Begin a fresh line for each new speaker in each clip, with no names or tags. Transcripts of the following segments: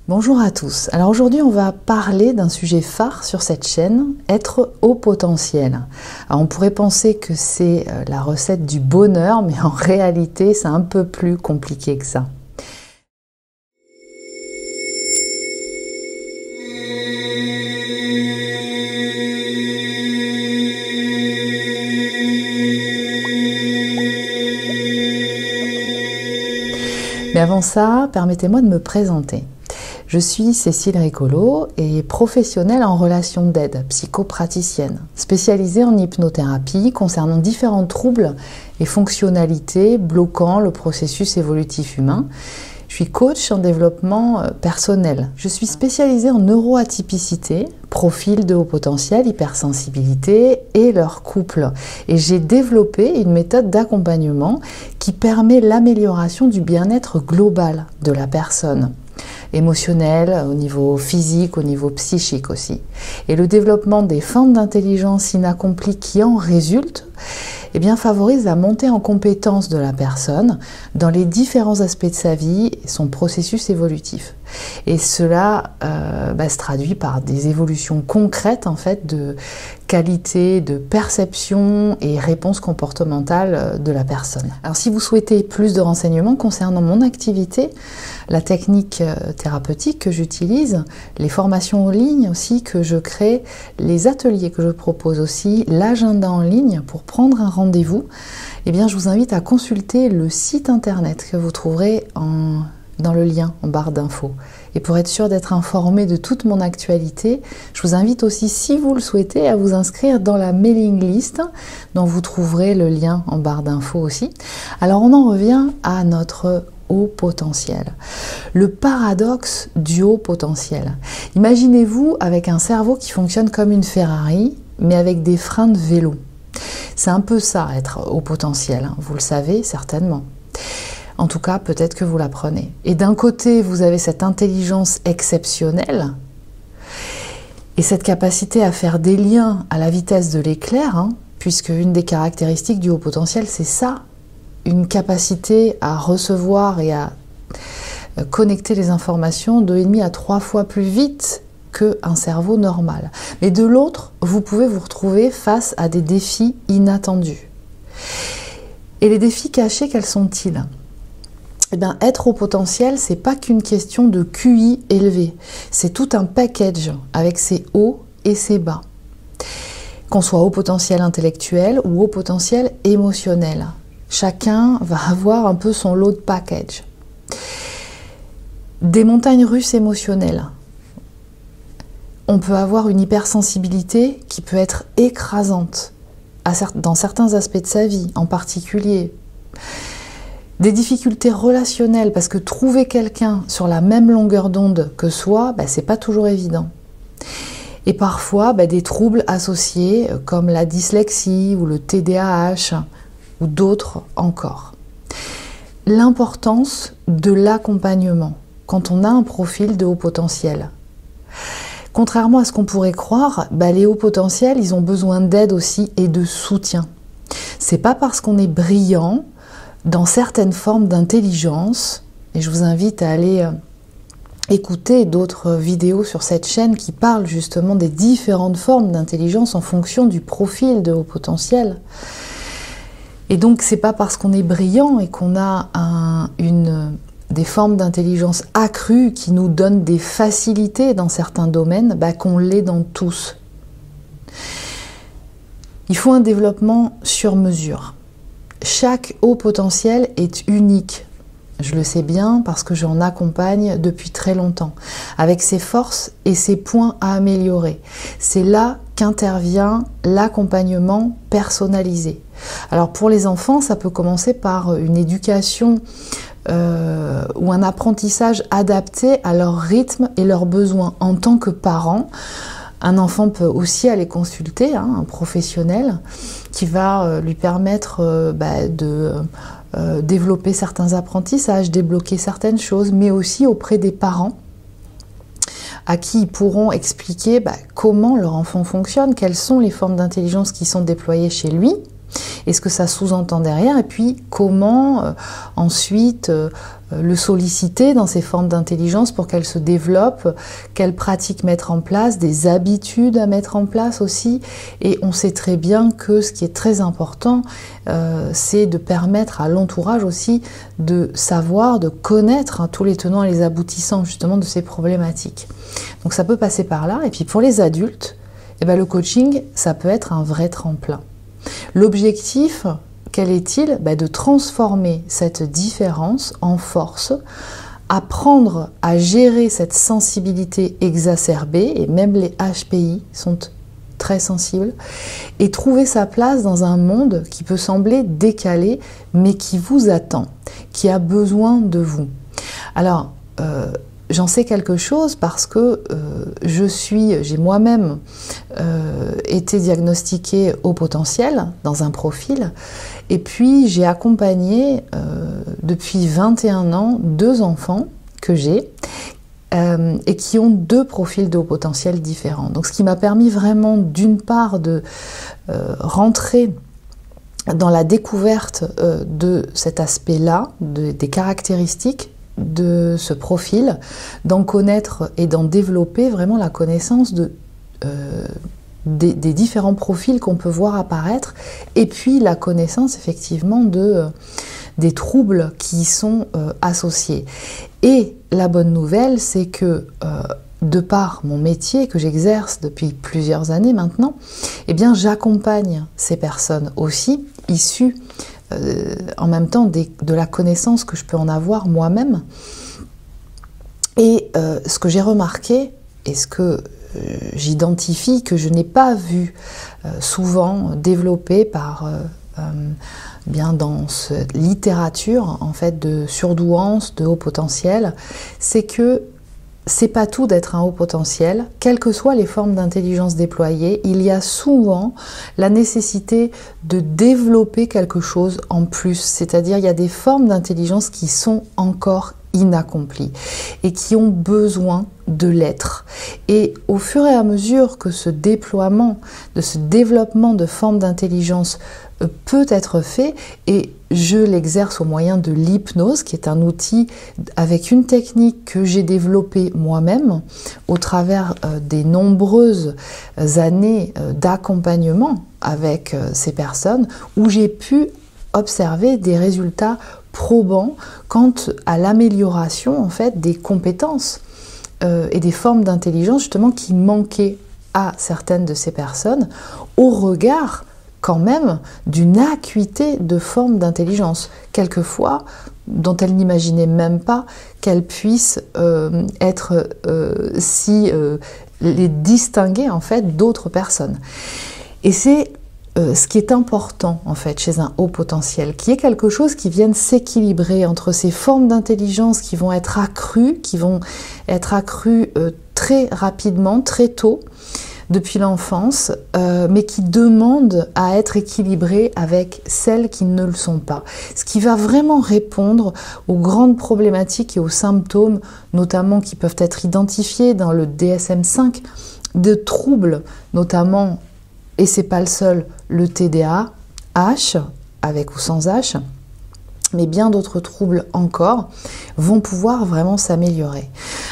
Bonjour à tous. Alors aujourd'hui, on va parler d'un sujet phare sur cette chaîne, être haut potentiel. Alors on pourrait penser que c'est la recette du bonheur, mais en réalité, c'est un peu plus compliqué que ça. Mais avant ça, permettez-moi de me présenter. Je suis Cécile Ricolo et professionnelle en relations d'aide, psychopraticienne, spécialisée en hypnothérapie concernant différents troubles et fonctionnalités bloquant le processus évolutif humain. Je suis coach en développement personnel. Je suis spécialisée en neuroatypicité, profil de haut potentiel, hypersensibilité et leur couple. Et j'ai développé une méthode d'accompagnement qui permet l'amélioration du bien-être global de la personne. Émotionnel, au niveau physique, au niveau psychique aussi. Et le développement des formes d'intelligence inaccomplies qui en résultent favorise la montée en compétence de la personne dans les différents aspects de sa vie et son processus évolutif. Et cela se traduit par des évolutions concrètes en fait de qualité, de perception et réponse comportementale de la personne. Alors si vous souhaitez plus de renseignements concernant mon activité, la technique thérapeutique que j'utilise, les formations en ligne aussi que je crée, les ateliers que je propose aussi, l'agenda en ligne pour prendre un rendez-vous, je vous invite à consulter le site internet que vous trouverez dans le lien en barre d'infos. Et pour être sûr d'être informé de toute mon actualité, je vous invite aussi, si vous le souhaitez, à vous inscrire dans la mailing list, dont vous trouverez le lien en barre d'infos aussi. Alors on en revient à notre haut potentiel. Le paradoxe du haut potentiel. Imaginez-vous avec un cerveau qui fonctionne comme une Ferrari, mais avec des freins de vélo. C'est un peu ça, être haut potentiel, vous le savez certainement. En tout cas, peut-être que vous l'apprenez. Et d'un côté, vous avez cette intelligence exceptionnelle et cette capacité à faire des liens à la vitesse de l'éclair, puisque une des caractéristiques du haut potentiel, c'est ça, une capacité à recevoir et à connecter les informations 2,5 à 3 fois plus vite qu'un cerveau normal. Mais de l'autre, vous pouvez vous retrouver face à des défis inattendus. Et les défis cachés, quels sont-ils ? Être haut potentiel, c'est pas qu'une question de QI élevé. C'est tout un package avec ses hauts et ses bas. Qu'on soit haut potentiel intellectuel ou haut potentiel émotionnel. Chacun va avoir un peu son lot de package. Des montagnes russes émotionnelles. On peut avoir une hypersensibilité qui peut être écrasante dans certains aspects de sa vie, en particulier. Des difficultés relationnelles, parce que trouver quelqu'un sur la même longueur d'onde que soi, c'est pas toujours évident. Et parfois, des troubles associés, comme la dyslexie ou le TDAH, ou d'autres encore. L'importance de l'accompagnement, quand on a un profil de haut potentiel. Contrairement à ce qu'on pourrait croire, les hauts potentiels, ils ont besoin d'aide aussi et de soutien. C'est pas parce qu'on est brillant dans certaines formes d'intelligence, et je vous invite à aller écouter d'autres vidéos sur cette chaîne qui parlent justement des différentes formes d'intelligence en fonction du profil de haut potentiel. Et donc c'est pas parce qu'on est brillant et qu'on a des formes d'intelligence accrues qui nous donnent des facilités dans certains domaines qu'on l'est dans tous. Il faut un développement sur mesure. Chaque haut potentiel est unique. Je le sais bien parce que j'en accompagne depuis très longtemps, avec ses forces et ses points à améliorer. C'est là qu'intervient l'accompagnement personnalisé. Alors pour les enfants, ça peut commencer par une éducation ou un apprentissage adapté à leur rythme et leurs besoins. En tant que parent, un enfant peut aussi aller consulter un professionnel qui va lui permettre de développer certains apprentissages, débloquer certaines choses, mais aussi auprès des parents à qui ils pourront expliquer comment leur enfant fonctionne, quelles sont les formes d'intelligence qui sont déployées chez lui, et ce que ça sous-entend derrière, et puis comment ensuite le solliciter dans ces formes d'intelligence pour qu'elles se développent, quelles pratiques mettre en place, des habitudes à mettre en place aussi. Et on sait très bien que ce qui est très important, c'est de permettre à l'entourage aussi de savoir, de connaître tous les tenants et les aboutissants justement de ces problématiques. Donc ça peut passer par là. Et puis pour les adultes, eh ben, le coaching, ça peut être un vrai tremplin. L'objectif, quel est-il? De transformer cette différence en force, apprendre à gérer cette sensibilité exacerbée, et même les HPI sont très sensibles, et trouver sa place dans un monde qui peut sembler décalé, mais qui vous attend, qui a besoin de vous. Alors, j'en sais quelque chose parce que j'ai moi-même été diagnostiquée haut potentiel dans un profil, et puis j'ai accompagné depuis 21 ans 2 enfants que j'ai et qui ont 2 profils de haut potentiel différents. Donc ce qui m'a permis vraiment d'une part de rentrer dans la découverte de cet aspect-là, des caractéristiques de ce profil, d'en connaître et d'en développer vraiment la connaissance des différents profils qu'on peut voir apparaître, et puis la connaissance effectivement des troubles qui y sont associés. Et la bonne nouvelle, c'est que de par mon métier que j'exerce depuis plusieurs années maintenant, eh bien j'accompagne ces personnes aussi, issues en même temps de la connaissance que je peux en avoir moi-même. Et ce que j'ai remarqué, et ce que j'identifie, que je n'ai pas vu souvent développé bien dans cette littérature en fait de surdouance, de haut potentiel, c'est que c'est pas tout d'être un haut potentiel, quelles que soient les formes d'intelligence déployées, il y a souvent la nécessité de développer quelque chose en plus, c'est-à-dire il y a des formes d'intelligence qui sont encore inaccomplies et qui ont besoin de l'être. Et au fur et à mesure que ce déploiement, de ce développement de formes d'intelligence peut être fait, et je l'exerce au moyen de l'hypnose, qui est un outil avec une technique que j'ai développée moi-même au travers des nombreuses années d'accompagnement avec ces personnes, où j'ai pu observer des résultats probants quant à l'amélioration en fait des compétences et des formes d'intelligence justement qui manquaient à certaines de ces personnes au regard quand même d'une acuité de forme d'intelligence, quelquefois dont elles n'imaginaient même pas qu'elles puissent être les distinguer en fait d'autres personnes. Et c'est ce qui est important en fait chez un haut potentiel, qui est quelque chose qui vienne s'équilibrer entre ces formes d'intelligence qui vont être accrues, très rapidement, très tôt, depuis l'enfance, mais qui demandent à être équilibrées avec celles qui ne le sont pas. Ce qui va vraiment répondre aux grandes problématiques et aux symptômes, notamment qui peuvent être identifiés dans le DSM-5, de troubles, notamment, et c'est pas le seul, le TDAH, avec ou sans H, mais bien d'autres troubles encore, vont pouvoir vraiment s'améliorer.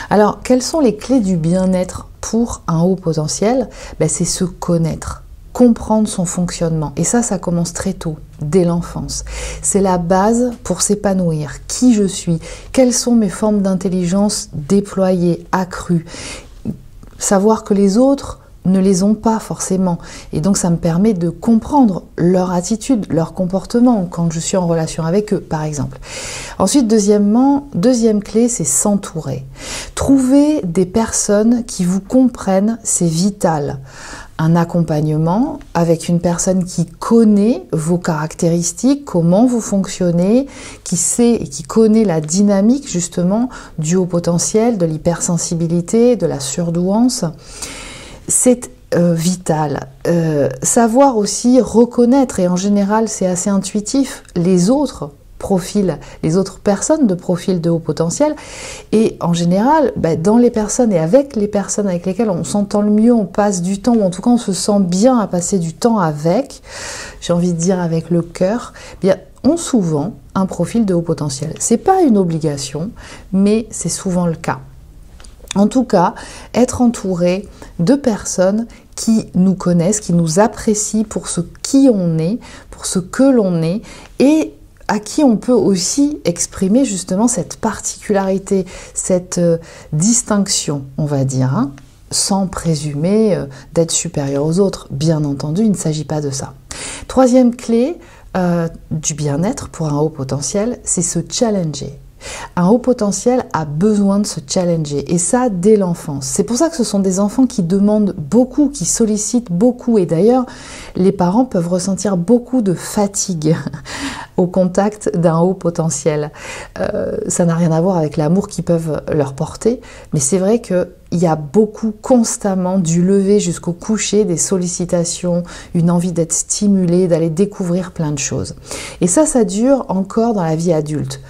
Alors, quelles sont les clés du bien-être pour un haut potentiel? C'est se connaître, comprendre son fonctionnement. Et ça commence très tôt, dès l'enfance. C'est la base pour s'épanouir. Qui je suis? Quelles sont mes formes d'intelligence déployées, accrues? Savoir que les autres ne les ont pas forcément. Et donc ça me permet de comprendre leur attitude, leur comportement quand je suis en relation avec eux, par exemple. Ensuite, deuxième clé, c'est s'entourer. Trouver des personnes qui vous comprennent, c'est vital. Un accompagnement avec une personne qui connaît vos caractéristiques, comment vous fonctionnez, qui sait et qui connaît la dynamique justement du haut potentiel, de l'hypersensibilité, de la surdouance. C'est vital. Savoir aussi reconnaître, et en général c'est assez intuitif, les autres profils, les autres personnes de profil de haut potentiel, et en général dans les personnes et avec les personnes avec lesquelles on s'entend le mieux, on passe du temps, ou en tout cas on se sent bien à passer du temps avec, j'ai envie de dire avec le cœur, bien ont souvent un profil de haut potentiel. C'est pas une obligation, mais c'est souvent le cas. En tout cas, être entouré de personnes qui nous connaissent, qui nous apprécient pour ce qui on est, pour ce que l'on est, et à qui on peut aussi exprimer justement cette particularité, cette distinction, on va dire, hein, sans présumer d'être supérieur aux autres. Bien entendu, il ne s'agit pas de ça. Troisième clé du bien-être pour un haut potentiel, c'est se challenger. Un haut potentiel a besoin de se challenger, et ça dès l'enfance. C'est pour ça que ce sont des enfants qui demandent beaucoup, qui sollicitent beaucoup, et d'ailleurs les parents peuvent ressentir beaucoup de fatigue au contact d'un haut potentiel. Ça n'a rien à voir avec l'amour qu'ils peuvent leur porter, mais c'est vrai qu'il y a beaucoup constamment du lever jusqu'au coucher, des sollicitations, une envie d'être stimulé, d'aller découvrir plein de choses. Et ça dure encore dans la vie adulte.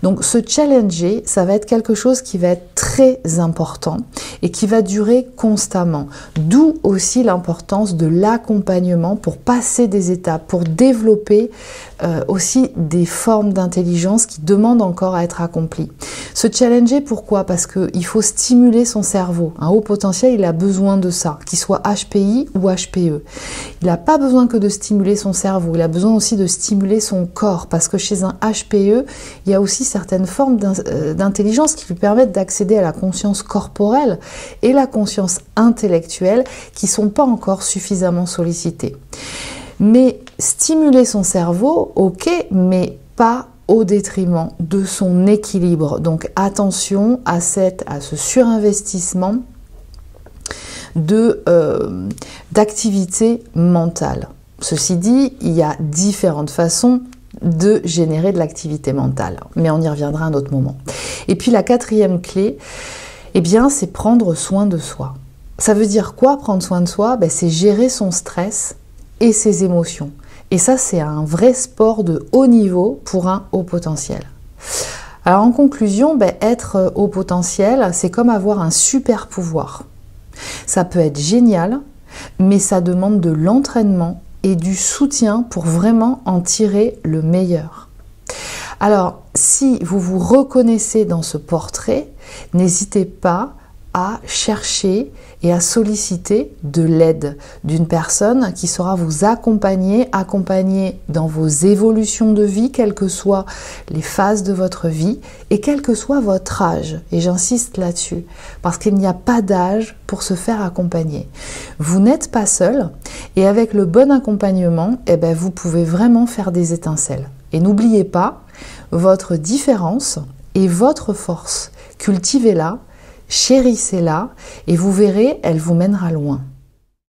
Donc se challenger, ça va être quelque chose qui va être très important et qui va durer constamment. D'où aussi l'importance de l'accompagnement pour passer des étapes, pour développer aussi des formes d'intelligence qui demandent encore à être accomplies. Se challenger, pourquoi? Parce qu'il faut stimuler son cerveau. Un haut potentiel, il a besoin de ça, qu'il soit HPI ou HPE. Il n'a pas besoin que de stimuler son cerveau, il a besoin aussi de stimuler son corps, parce que chez un HPE, il y a aussi certaines formes d'intelligence qui lui permettent d'accéder à la conscience corporelle et la conscience intellectuelle qui ne sont pas encore suffisamment sollicitées. Mais stimuler son cerveau, ok, mais pas au détriment de son équilibre. Donc attention à ce surinvestissement d'activité mentale. Ceci dit, il y a différentes façons de générer de l'activité mentale, mais on y reviendra à un autre moment. Et puis la quatrième clé, eh bien, c'est prendre soin de soi. Ça veut dire quoi, prendre soin de soi? C'est gérer son stress et ses émotions. Et ça, c'est un vrai sport de haut niveau pour un haut potentiel. Alors en conclusion, être haut potentiel, c'est comme avoir un super pouvoir. Ça peut être génial, mais ça demande de l'entraînement et du soutien pour vraiment en tirer le meilleur. Alors, si vous vous reconnaissez dans ce portrait, n'hésitez pas à chercher et à solliciter de l'aide d'une personne qui saura vous accompagner dans vos évolutions de vie, quelles que soient les phases de votre vie et quel que soit votre âge. Et j'insiste là-dessus, parce qu'il n'y a pas d'âge pour se faire accompagner. Vous n'êtes pas seul, et avec le bon accompagnement, vous pouvez vraiment faire des étincelles. Et n'oubliez pas, votre différence est votre force. Cultivez-la, chérissez-la et vous verrez, elle vous mènera loin.